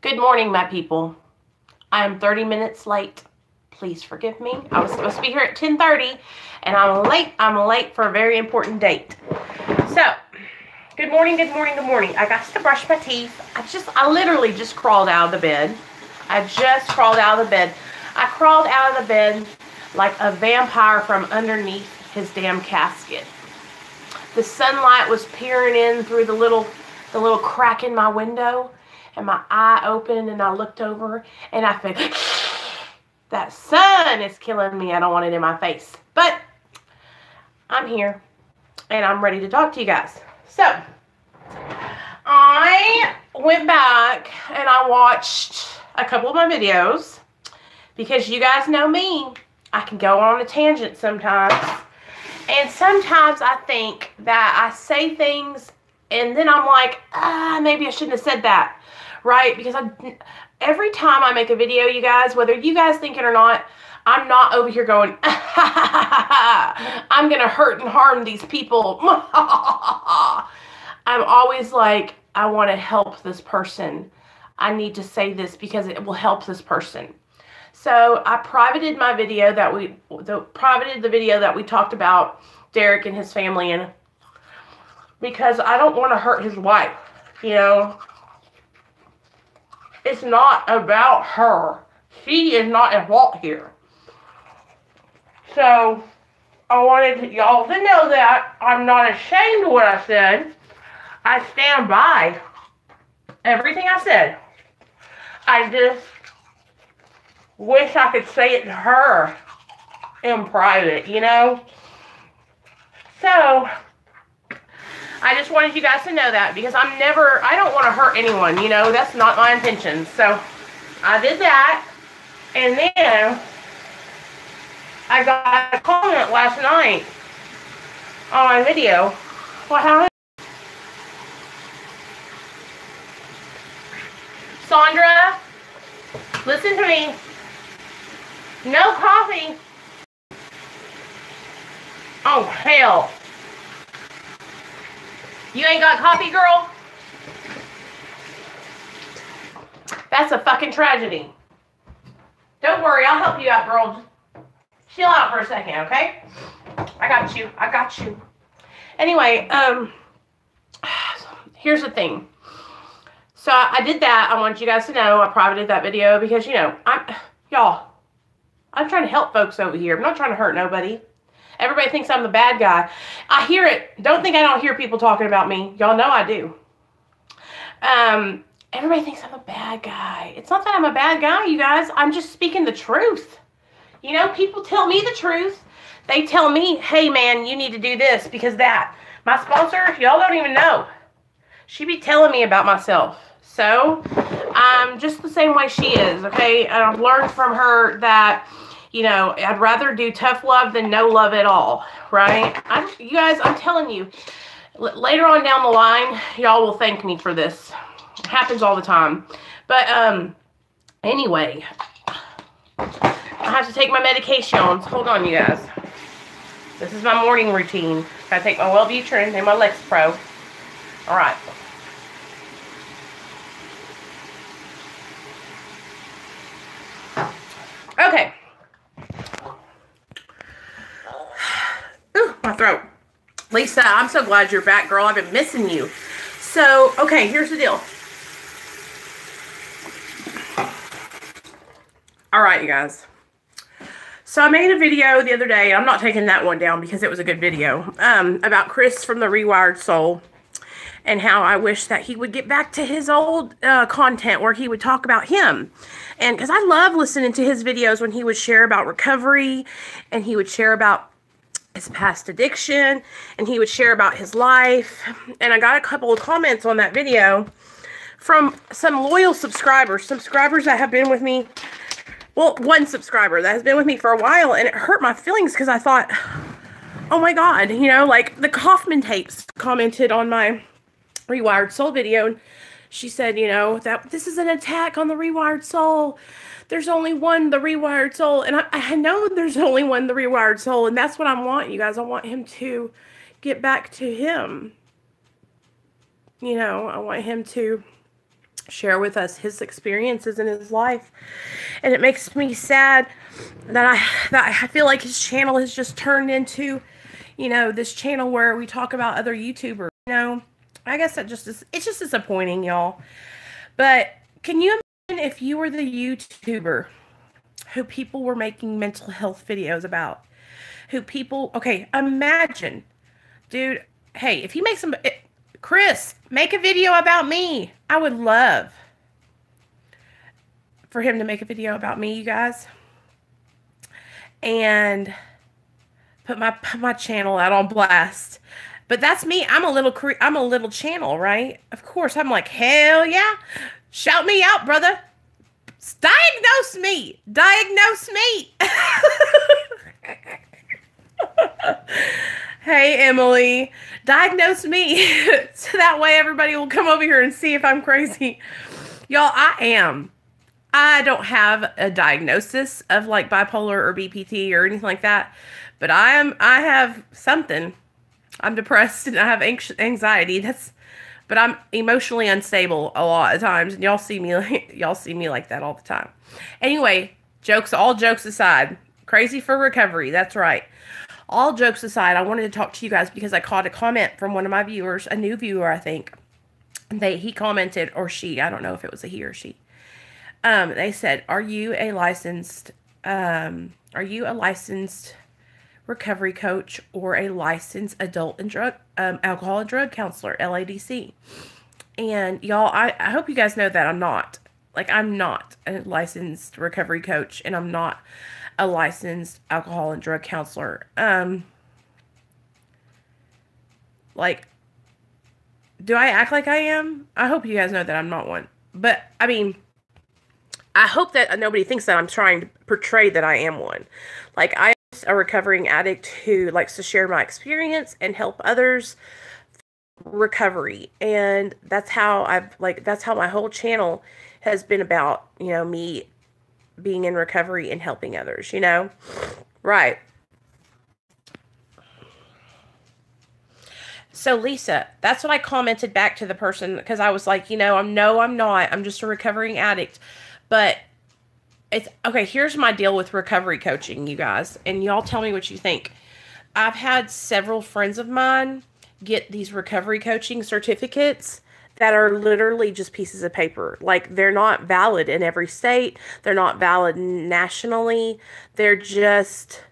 Good morning, my people. I am 30 minutes late. Please forgive me. I was supposed to be here at 10:30, and I'm late. I'm late for a very important date. So, good morning, good morning, good morning. I got to brush my teeth. I literally just crawled out of the bed. I just crawled out of the bed. I crawled out of the bed like a vampire from underneath his damn casket. The sunlight was peering in through the little crack in my window, and my eye opened, and I looked over, and I felt that sun is killing me. I don't want it in my face, but I'm here, and I'm ready to talk to you guys. So, I went back, and I watched a couple of my videos, because you guys know me. I can go on a tangent sometimes, and sometimes I think that I say things, and then I'm like, maybe I shouldn't have said that, right? Because every time I make a video, you guys, whether you guys think it or not, I'm not over here going, I'm going to hurt and harm these people. I'm always like, I want to help this person. I need to say this because it will help this person. So I privated my video the video that we talked about Derek and his family in, because I don't want to hurt his wife, you know. It's not about her. She is not at fault here. So I wanted y'all to know that I'm not ashamed of what I said. I stand by everything I said. I just wish I could say it to her in private, you know. So I just wanted you guys to know that, because I don't want to hurt anyone, you know. That's not my intention. So I did that, and then I got a comment last night on my video. What happened? Sandra, listen to me. No coffee. Oh, hell. You ain't got coffee, girl? That's a fucking tragedy. Don't worry, I'll help you out, girl. Chill out for a second, okay? I got you. I got you. Anyway, here's the thing. So I did that. I want you guys to know I privated that video because, you know, I'm trying to help folks over here. I'm not trying to hurt nobody. Everybody thinks I'm the bad guy. I hear it. Don't think I don't hear people talking about me. Y'all know I do. Everybody thinks I'm a bad guy. It's not that I'm a bad guy, you guys. I'm just speaking the truth. You know, people tell me the truth. They tell me, hey, man, you need to do this because that. My sponsor, y'all don't even know. She be telling me about myself. So, I'm just the same way she is, okay? And I've learned from her that, you know, I'd rather do tough love than no love at all, right? You guys, I'm telling you, later on down the line, y'all will thank me for this. It happens all the time. But, anyway, I have to take my medications. Hold on, you guys. This is my morning routine. I take my Wellbutrin and my Lexapro. All right. Okay. Ooh, my throat. Lisa, I'm so glad you're back, girl. I've been missing you. So, okay, here's the deal. All right, you guys. So I made a video the other day. I'm not taking that one down because it was a good video. About Chris from the Rewired Soul. And how I wish that he would get back to his old content where he would talk about him. And because I love listening to his videos when he would share about recovery, and he would share about his past addiction, and he would share about his life. And I got a couple of comments on that video from some loyal subscribers that have been with me. Well, one subscriber that has been with me for a while, and it hurt my feelings because I thought, oh my God, you know, like the Kaufman tapes commented on my Rewired Soul video, and she said, you know, that this is an attack on the Rewired Soul. There's only one, the Rewired Soul. And I know there's only one, the Rewired Soul, and that's what I want, you guys. I want him to get back to him. You know, I want him to share with us his experiences in his life. And it makes me sad that I feel like his channel has just turned into, you know, this channel where we talk about other YouTubers. You know, I guess it's just disappointing, y'all. But can you imagine if you were the YouTuber who people were making mental health videos about? Okay, imagine, dude, hey, if you make Chris, make a video about me. I would love for him to make a video about me, you guys. And put my channel out on blast. But that's me. I'm a little channel, right? Of course, I'm like, hell yeah. Shout me out, brother. Diagnose me. Diagnose me. Hey, Emily, diagnose me. So that way everybody will come over here and see if I'm crazy. Y'all, I don't have a diagnosis of like bipolar or BPD or anything like that, but I have something. I'm depressed and I have anxiety. But I'm emotionally unstable a lot of times, and y'all see me like that all the time. Anyway, all jokes aside, crazy for recovery. That's right. All jokes aside, I wanted to talk to you guys because I caught a comment from one of my viewers, a new viewer, I think. He commented, or she, I don't know if it was a he or she. They said, are you a licensed recovery coach or a licensed adult and alcohol and drug counselor, LADC? And y'all, I hope you guys know that I'm not. Like, I'm not a licensed recovery coach, and I'm not a licensed alcohol and drug counselor. Like, do I act like I am? I hope you guys know that I'm not one. But, I mean, I hope that nobody thinks that I'm trying to portray that I am one. Like, I'm a recovering addict who likes to share my experience and help others recovery. And that's how that's how my whole channel has been about, you know, me being in recovery and helping others, you know? Right. So Lisa, that's what I commented back to the person, because I was like, you know, I'm not. I'm just a recovering addict. But it's okay. Here's my deal with recovery coaching, you guys, and y'all tell me what you think. I've had several friends of mine get these recovery coaching certificates that are literally just pieces of paper. Like, they're not valid in every state. They're not valid nationally. They're just,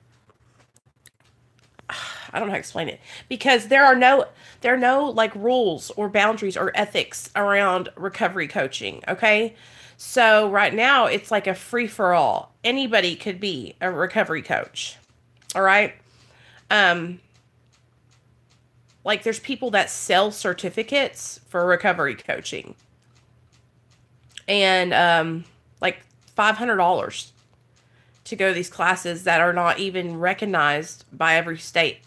I don't know how to explain it, because there are no like rules or boundaries or ethics around recovery coaching. Okay. So right now it's like a free for all. Anybody could be a recovery coach. All right. Like, there's people that sell certificates for recovery coaching. And, like $500 to go to these classes that are not even recognized by every state.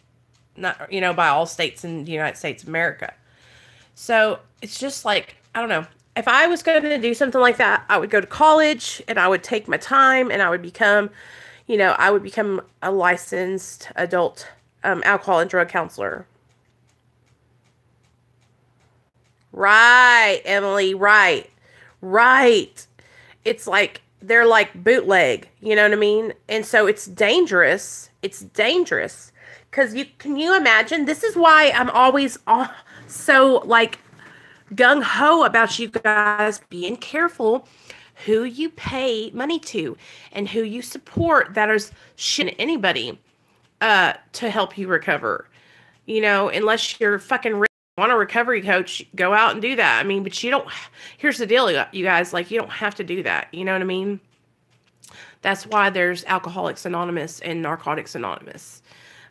Not, you know, by all states in the United States of America. So, it's just like, I don't know. If I was going to do something like that, I would go to college and I would take my time and I would become, you know, a licensed adult alcohol and drug counselor. Right, Emily, right. It's like, they're like bootleg, you know what I mean? And so it's dangerous. It's dangerous. Because can you imagine? This is why I'm always so like gung-ho about you guys being careful who you pay money to and who you support that is shitting anybody to help you recover. You know, unless you're fucking rich, want a recovery coach, go out and do that. I mean, but you don't, here's the deal, you guys, like, you don't have to do that. You know what I mean? That's why there's Alcoholics Anonymous and Narcotics Anonymous.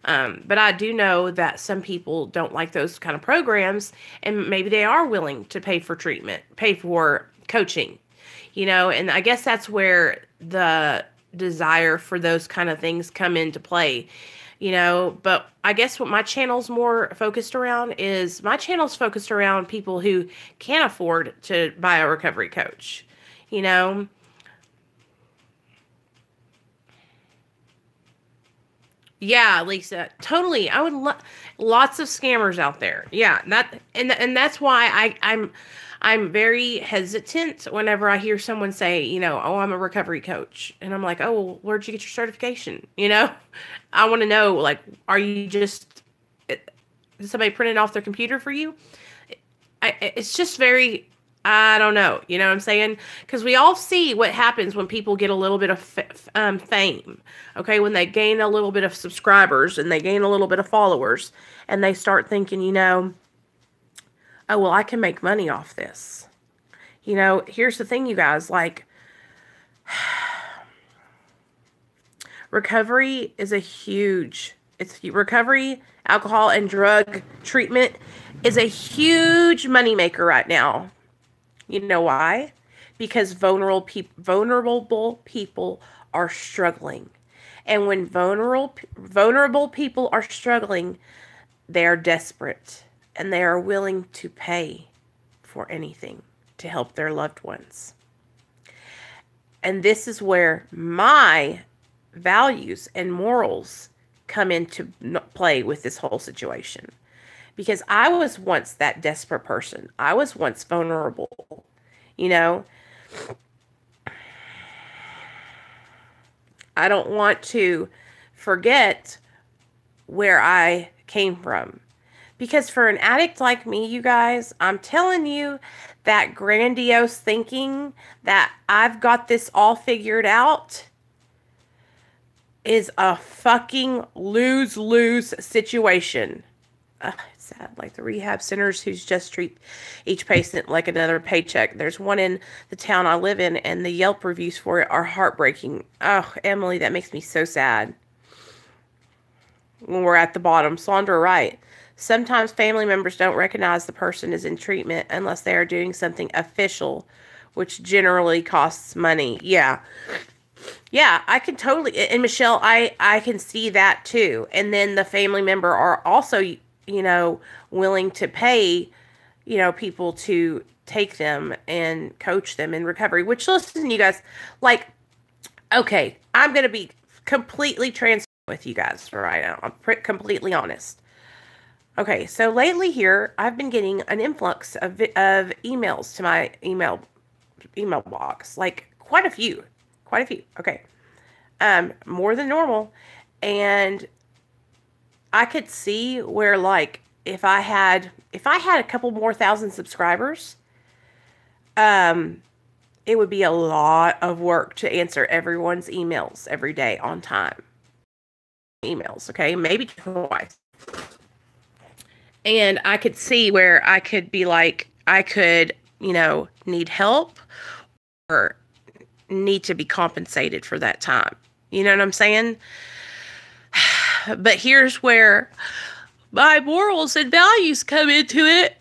But I do know that some people don't like those kind of programs, and maybe they are willing to pay for treatment, pay for coaching, you know, and I guess that's where the desire for those kind of things come into play, you know. But I guess what my channel's more focused around is people who can't afford to buy a recovery coach, you know. Yeah, Lisa, totally. I would lots of scammers out there. Yeah, and that's why I'm very hesitant whenever I hear someone say, oh, I'm a recovery coach. And I'm like, oh, well, where'd you get your certification? I want to know, like, are you just, did somebody print it off their computer for you? It's just very, I don't know. You know what I'm saying? Because we all see what happens when people get a little bit of fame. Okay, when they gain a little bit of subscribers and they gain a little bit of followers, and they start thinking, oh, well, I can make money off this. Here's the thing, you guys, like, recovery is recovery, alcohol and drug treatment is a huge moneymaker right now. You know why? Because vulnerable people are struggling. And when vulnerable people are struggling, they are desperate. And they are willing to pay for anything to help their loved ones. And this is where my values and morals come into play with this whole situation. Because I was once that desperate person. I was once vulnerable, I don't want to forget where I came from. Because for an addict like me, you guys, I'm telling you, that grandiose thinking that I've got this all figured out is a fucking lose-lose situation. It's sad. Like the rehab centers who just treat each patient like another paycheck. There's one in the town I live in, and the Yelp reviews for it are heartbreaking. Oh, Emily, that makes me so sad. When we're at the bottom, Sandra Wright. Sometimes family members don't recognize the person is in treatment unless they are doing something official, which generally costs money. Yeah. Yeah, I can totally, and Michelle, I can see that too. And then the family member are also, willing to pay, people to take them and coach them in recovery, which, listen, you guys, like, okay, I'm going to be completely transparent with you guys right now. I'm completely honest. Okay, so lately here, I've been getting an influx of emails to my email box, like quite a few. Okay. More than normal. And I could see where, like, if I had a couple more thousand subscribers, it would be a lot of work to answer everyone's emails every day on time. Emails, okay? Maybe twice. And I could see where I could be like, I could, need help or need to be compensated for that time. You know what I'm saying? But here's where my morals and values come into it.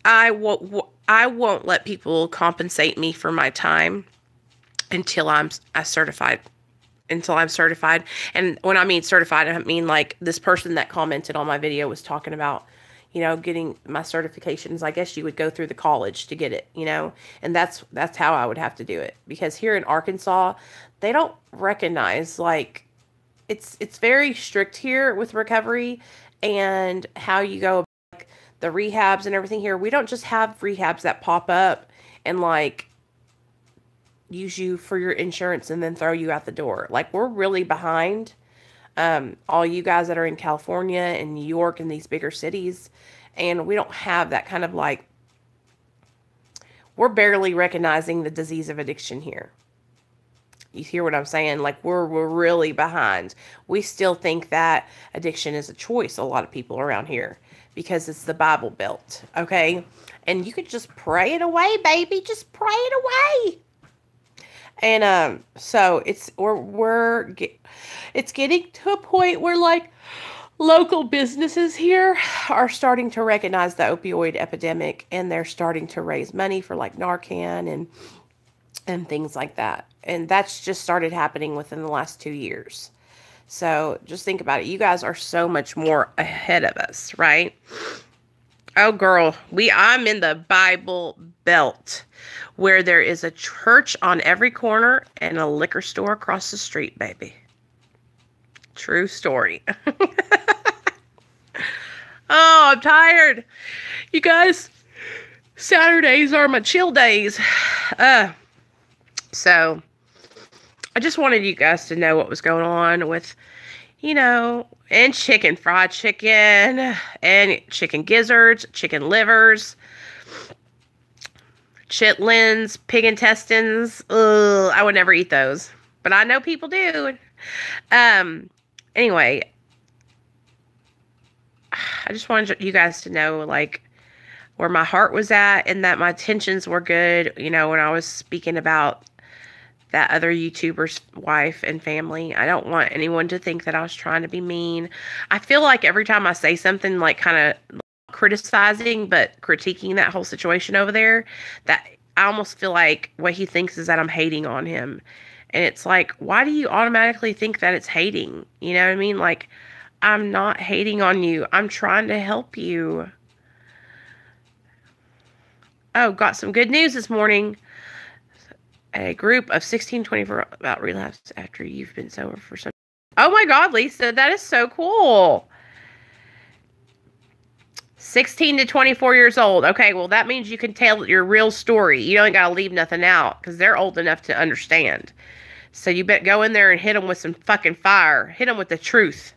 I won't let people compensate me for my time until I'm certified. And when I mean certified, I mean like this person that commented on my video was talking about, getting my certifications. I guess you would go through the college to get it, and that's how I would have to do it. Because here in Arkansas, they don't recognize, like, it's very strict here with recovery and how you go about, like, the rehabs and everything here. We don't just have rehabs that pop up and, like, use you for your insurance and then throw you out the door. Like, we're really behind. All you guys that are in California and New York and these bigger cities, and we don't have that kind of, like, we're barely recognizing the disease of addiction here. You hear what I'm saying? Like, we're really behind. We still think that addiction is a choice, a lot of people around here, because it's the Bible Belt, okay? And you could just pray it away, baby. Just pray it away. And so it's getting to a point where, like, local businesses here are starting to recognize the opioid epidemic, and they're starting to raise money for, like, Narcan and things like that. And that's just started happening within the last 2 years. So just think about it. You guys are so much more ahead of us, right? Oh, girl, I'm in the Bible Belt, where there is a church on every corner and a liquor store across the street, baby. True story. Oh, I'm tired. You guys, Saturdays are my chill days. So, I just wanted you guys to know what was going on with, you know, and fried chicken, and chicken gizzards, chicken livers, chitlins, pig intestines. Ugh, I would never eat those, but I know people do. Anyway, I just wanted you guys to know, like, where my heart was at, and that my intentions were good, you know, when I was speaking about that other YouTuber's wife and family. I don't want anyone to think that I was trying to be mean. I feel like every time I say something, like, kind of criticizing, but critiquing that whole situation over there, that I almost feel like what he thinks is that I'm hating on him. And it's like, why do you automatically think that it's hating? You know what I mean? Like, I'm not hating on you. I'm trying to help you. Oh, got some good news this morning. A group of 16-24 about relapse after you've been sober for some. Oh my God, Lisa, that is so cool. 16 to 24 years old. Okay, well, that means you can tell your real story. You don't got to leave nothing out, because they're old enough to understand. So you better go in there and hit them with some fucking fire. Hit them with the truth.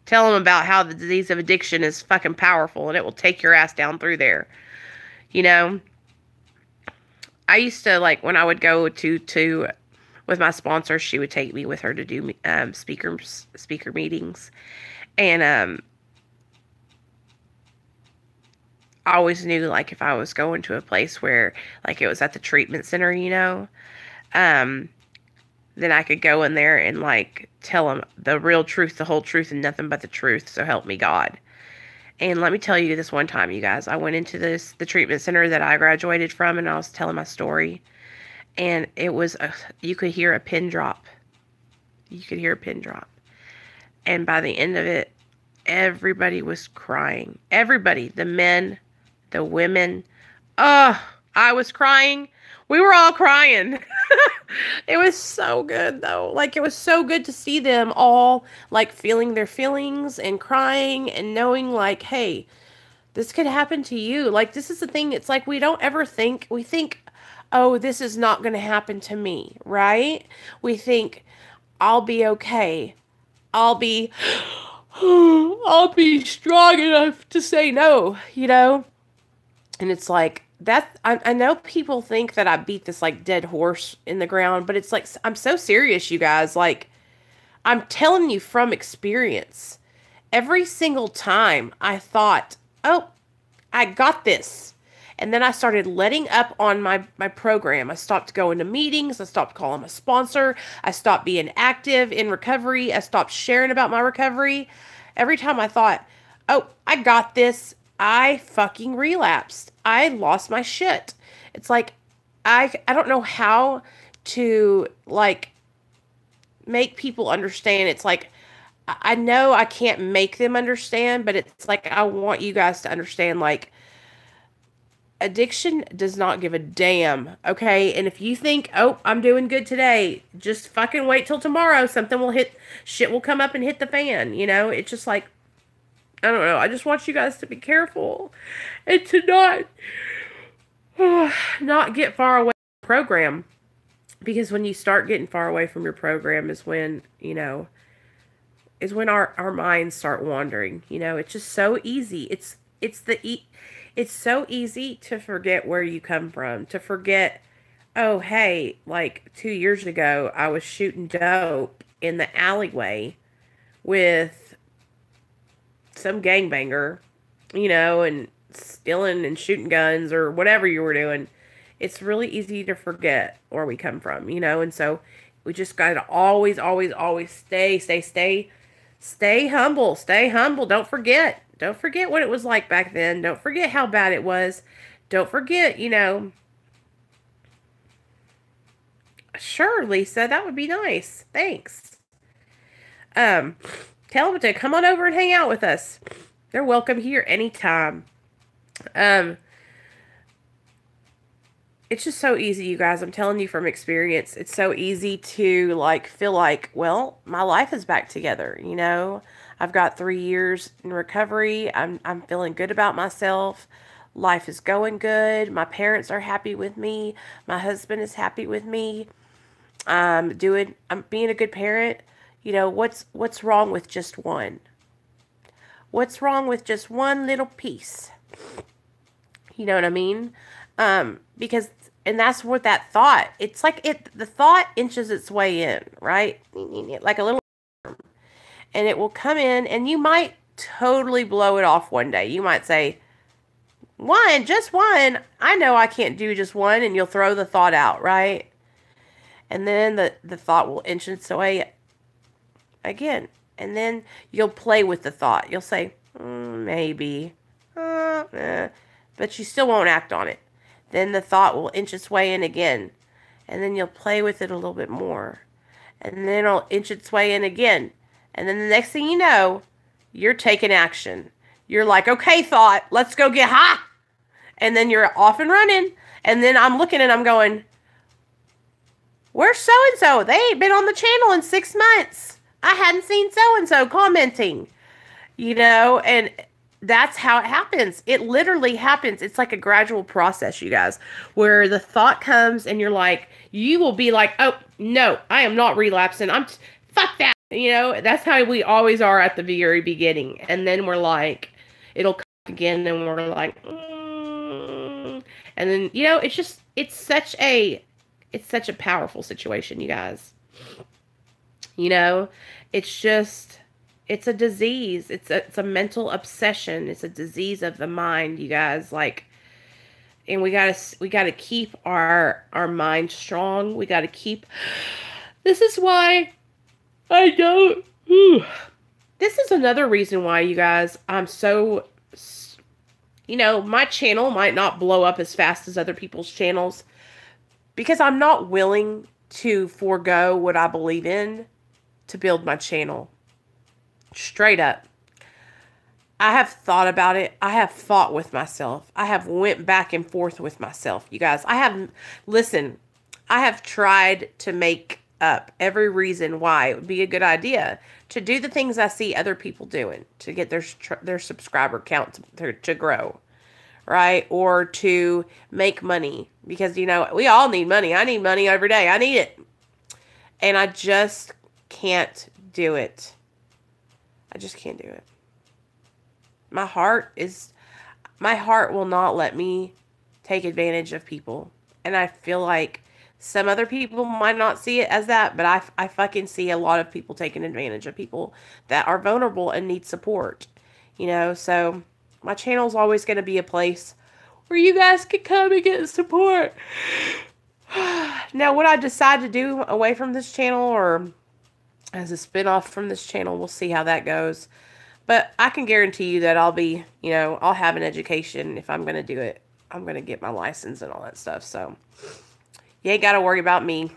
Tell them about how the disease of addiction is fucking powerful, and it will take your ass down through there. You know? I used to, like, when I would go to with my sponsor, she would take me with her to do speaker meetings. And I always knew, like, if I was going to a place where, like, it was at the treatment center, you know, then I could go in there and, like, tell them the real truth, the whole truth, and nothing but the truth, so help me God. And let me tell you, this one time, you guys, I went into the treatment center that I graduated from, and I was telling my story, and it was, you could hear a pin drop. You could hear a pin drop. And by the end of it, everybody was crying. Everybody, the men, the women. Oh, I was crying. We were all crying. It was so good, though. Like, it was so good to see them all, like, feeling their feelings and crying and knowing, like, hey, this could happen to you. Like, this is the thing. It's like, we don't ever think, we think, oh, this is not going to happen to me, right? We think, I'll be okay. I'll be strong enough to say no, you know? And it's like, that, I know people think that I beat this, like, dead horse in the ground, but it's like, I'm so serious, you guys. Like, I'm telling you from experience. Every single time I thought, oh, I got this. And then I started letting up on my program. I stopped going to meetings. I stopped calling my sponsor. I stopped being active in recovery. I stopped sharing about my recovery. Every time I thought, oh, I got this, I fucking relapsed. I lost my shit. It's like, I don't know how to, like, make people understand. It's like, I know I can't make them understand, but it's like, I want you guys to understand, like, addiction does not give a damn, okay? And if you think, oh, I'm doing good today, just fucking wait till tomorrow. Something will shit will come up and hit the fan, you know? It's just like, I don't know. I just want you guys to be careful and to not get far away from the program. Because when you start getting far away from your program is when, you know, is when our minds start wandering. You know, it's just so easy. It's so easy to forget where you come from. To forget, oh, hey, like 2 years ago, I was shooting dope in the alleyway with some gangbanger, you know, and stealing and shooting guns or whatever you were doing. It's really easy to forget where we come from, you know, and so we just got to always stay humble. Stay humble. Don't forget what it was like back then. Don't forget how bad it was. Don't forget, you know. Sure, Lisa, that would be nice. Thanks. Tell them to come on over and hang out with us. They're welcome here anytime. it's just so easy, you guys. I'm telling you from experience. It's so easy to like feel like, well, my life is back together, you know. I've got 3 years in recovery. I'm feeling good about myself. Life is going good. My parents are happy with me. My husband is happy with me. I'm being a good parent. You know, what's wrong with just one? What's wrong with just one little piece? You know what I mean? Because, and that's what that thought, it's like the thought inches its way in, right? Like a little, and it will come in, and you might totally blow it off one day. You might say, just one. I know I can't do just one, and you'll throw the thought out, right? And then the thought will inch its way again. And then you'll play with the thought. You'll say, maybe. But you still won't act on it. Then the thought will inch its way in again. And then you'll play with it a little bit more. And then it'll inch its way in again. And then the next thing you know, you're taking action. You're like, okay, thought, let's go get high. And then you're off and running. And then I'm looking and I'm going, where's so-and-so? They ain't been on the channel in 6 months. I hadn't seen so-and-so commenting. You know, and that's how it happens. It literally happens. It's like a gradual process, you guys, where the thought comes and you're like, you will be like, oh, no, I am not relapsing. Fuck that. You know, that's how we always are at the very beginning. And then we're like, it'll come again and we're like, and then, you know, it's such a powerful situation, you guys. You know, it's a disease. It's a mental obsession. It's a disease of the mind, you guys. Like, and we gotta keep our mind strong. We gotta keep. This is why I don't. This is another reason why, you guys, I'm so. You know, my channel might not blow up as fast as other people's channels because I'm not willing to forego what I believe in to build my channel. Straight up. I have thought about it. I have fought with myself. I have went back and forth with myself, you guys. I have tried to make up every reason why it would be a good idea to do the things I see other people doing to get their subscriber count to grow, right? Or to make money, because, you know, we all need money. I need money every day. I need it. And I just can't do it. I just can't do it. My heart will not let me take advantage of people. And I feel like some other people might not see it as that, but I fucking see a lot of people taking advantage of people that are vulnerable and need support. You know, so my channel is always going to be a place where you guys can come and get support. Now, what I decide to do away from this channel or as a spin-off from this channel, we'll see how that goes. But I can guarantee you that I'll be, you know, I'll have an education if I'm going to do it. I'm going to get my license and all that stuff. So you ain't got to worry about me.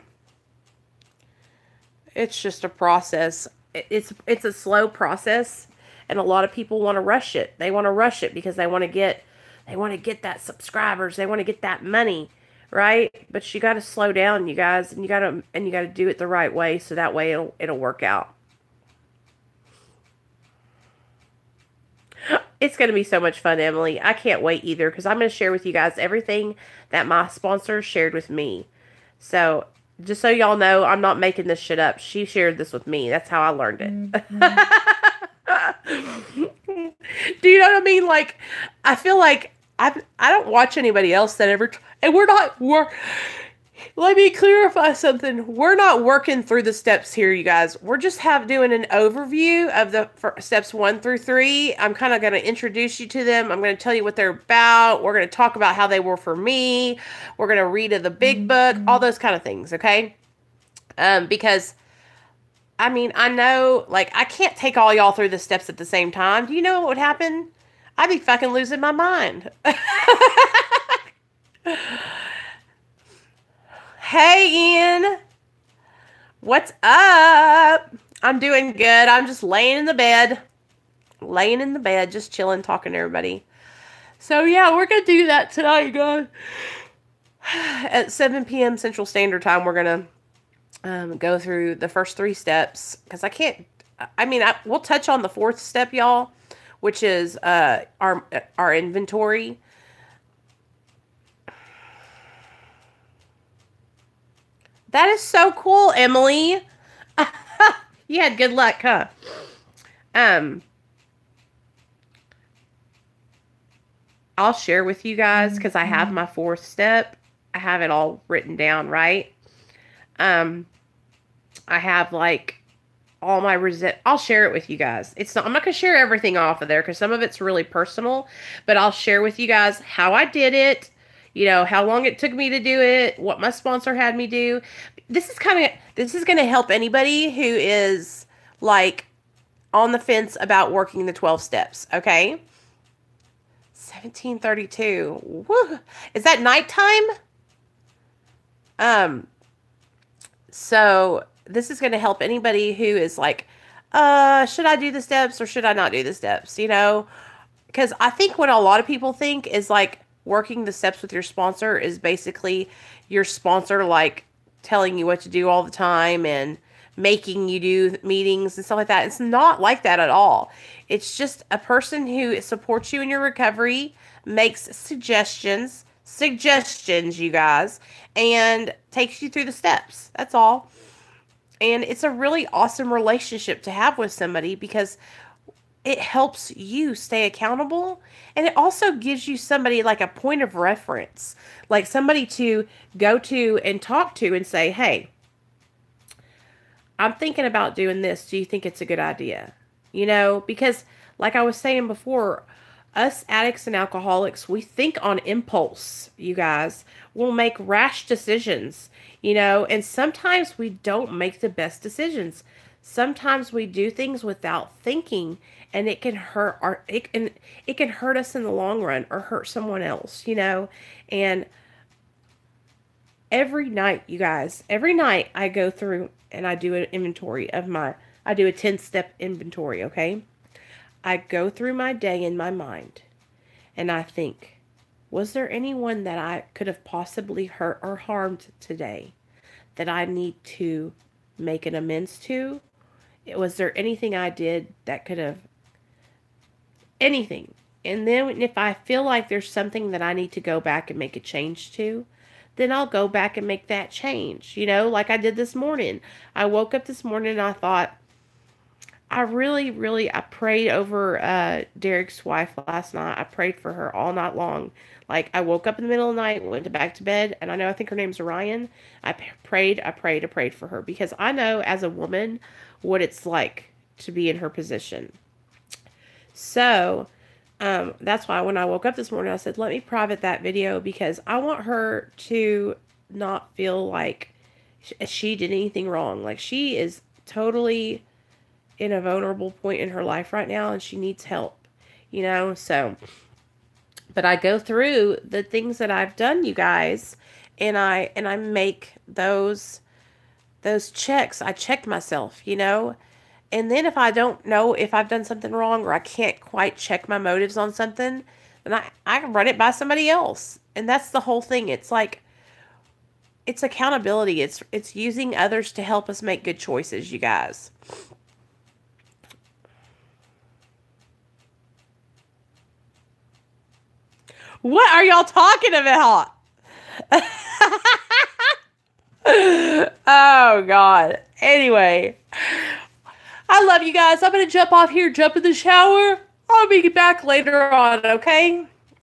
It's just a process. It's a slow process, and a lot of people want to rush it. They want to rush it because they want to get that subscribers. They want to get that money, right? But you got to slow down, you guys, and you got to do it the right way, so that way it'll work out. It's going to be so much fun, Emily. I can't wait either, because I'm going to share with you guys everything that my sponsor shared with me. So, just so y'all know, I'm not making this shit up. She shared this with me. That's how I learned it. Do you know what I mean? Like, I feel like I don't watch anybody else that ever... And let me clarify something. We're not working through the steps here, you guys. We're just doing an overview of the steps 1 through 3. I'm kind of going to introduce you to them. I'm going to tell you what they're about. We're going to talk about how they were for me. We're going to read the big book, all those kind of things, okay? Because, I mean, I know, like, I can't take all y'all through the steps at the same time. Do you know what would happen? I'd be fucking losing my mind. Hey, Ian. What's up? I'm doing good. I'm just laying in the bed. Just chilling, talking to everybody. So, yeah, we're going to do that tonight, guys. At 7 p.m. Central Standard Time, we're going to go through the first 3 steps. Because we'll touch on the 4th step, y'all, which is our inventory. That is so cool, Emily. You had good luck, huh? I'll share with you guys because I have my 4th step. I have it all written down, right? I have like all my I'll share it with you guys. I'm not going to share everything off of there because some of it's really personal, but I'll share with you guys how I did it, you know, how long it took me to do it, what my sponsor had me do. This is going to help anybody who is like on the fence about working the 12 steps, okay? 17:32. Woo. Is that nighttime? So this is going to help anybody who is like, should I do the steps or should I not do the steps? You know, because I think what a lot of people think is like working the steps with your sponsor is basically your sponsor like telling you what to do all the time and making you do meetings and stuff like that. It's not like that at all. It's just a person who supports you in your recovery, makes suggestions, you guys, and takes you through the steps. That's all. And it's a really awesome relationship to have with somebody because it helps you stay accountable. And it also gives you somebody like a point of reference, like somebody to go to and talk to and say, hey, I'm thinking about doing this. Do you think it's a good idea? You know, because like I was saying before, us addicts and alcoholics, we think on impulse, you guys. We'll make rash decisions, you know, and sometimes we don't make the best decisions. Sometimes we do things without thinking, and it can hurt it can hurt us in the long run or hurt someone else, you know. And every night, you guys, every night I go through and I do an inventory of I do a 10-step inventory, okay? I go through my day in my mind and I think, was there anyone that I could have possibly hurt or harmed today that I need to make an amends to? Was there anything I did that could have, anything? And then if I feel like there's something that I need to go back and make a change to, then I'll go back and make that change. You know, like I did this morning. I woke up this morning and I thought, I prayed over Derek's wife last night. I prayed for her all night long. Like, I woke up in the middle of the night, went back to bed, and I think her name's Orion. I prayed for her because I know as a woman what it's like to be in her position. So, that's why when I woke up this morning, I said, let me private that video because I want her to not feel like she did anything wrong. Like, she is totally in a vulnerable point in her life right now and she needs help, you know. So, but I go through the things that I've done, you guys, and I make those checks. I check myself, you know. And then if I don't know if I've done something wrong or I can't quite check my motives on something, then I can run it by somebody else. And that's the whole thing. It's like, it's accountability. It's using others to help us make good choices, you guys. What are y'all talking about? Oh, God. Anyway, I love you guys. I'm going to jump off here, jump in the shower. I'll be back later on, okay?